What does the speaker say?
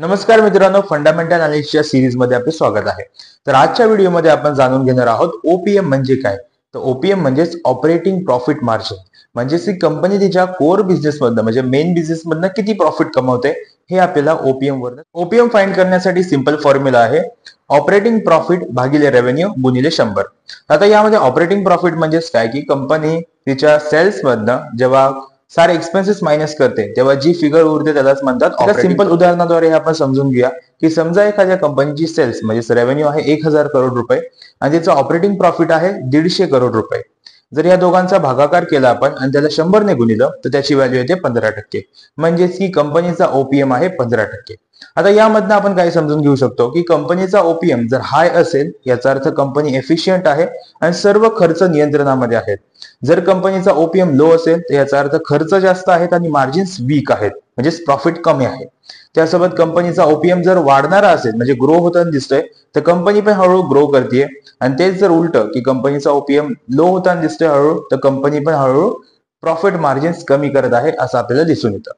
नमस्कार मित्रांनो, fundamental अनालिसिसच्या series मध्ये आपले स्वागत आहे. तर आजच्या व्हिडिओमध्ये आपण जाणून घेणार आहोत ओपीएम म्हणजे काय. तर ओपीएम म्हणजेच ऑपरेटिंग प्रॉफिट मार्जिन, म्हणजेच की कंपनी तिच्या कोर बिझनेस मधनं म्हणजे मेन बिझनेस मधनं किती प्रॉफिट कमवते हे आपल्याला ओपीएम फाइंड करण्यासाठी सिंपल फॉर्म्युला आहे ऑपरेटिंग प्रॉफिट भागिले रेव्हेन्यू गुणिले 100. आता यामध्ये ऑपरेटिंग प्रॉफिट म्हणजेच काय की कंपनी तिच्या सेल्स मधनं जेव्हा सारे एक्सपेन्सेस मायनस करते तेव्हा जी फिगर उरते त्यालाच म्हणतात. सिंपल उदाहरणाद्वारे आपण समजून घ्या की समजा एखाद्या कंपनीची सेल्स म्हणजे रेव्हेन्यू आहे 1000 करोड रुपये आणि त्याचं ऑपरेटिंग प्रॉफिट आहे 150 करोड रुपये. जर या दोघांचा भागाकार केला आपण आणि त्याला 100 ने गुणिलं तर त्याची व्हॅल्यू येते 15%. म्हणजेच की कंपनीचा ओपीएम आहे 15%. आता यामधनं आपण काय समजून घेऊ शकतो की कंपनीचा ओपीएम जर हाय असेल याचा अर्थ कंपनी एफिशियंट आहे आणि सर्व खर्च नियंत्रणामध्ये आहेत. जर कंपनीचा ओपीएम लो असेल तर याचा अर्थ खर्च जास्त आहेत आणि मार्जिन्स वीक आहेत, म्हणजेच प्रॉफिट कमी आहे. त्यासोबत कंपनीचा ओपीएम जर वाढणारा असेल म्हणजे ग्रो होताना दिसतोय तर कंपनी पण हळूहळू ग्रो करते. आणि तेच जर उलट की कंपनीचा ओपीएम लो होताना दिसतोय हळूहळू तर कंपनी पण हळूहळू प्रॉफिट मार्जिन्स कमी करत आहे असं आपल्याला दिसून येतं.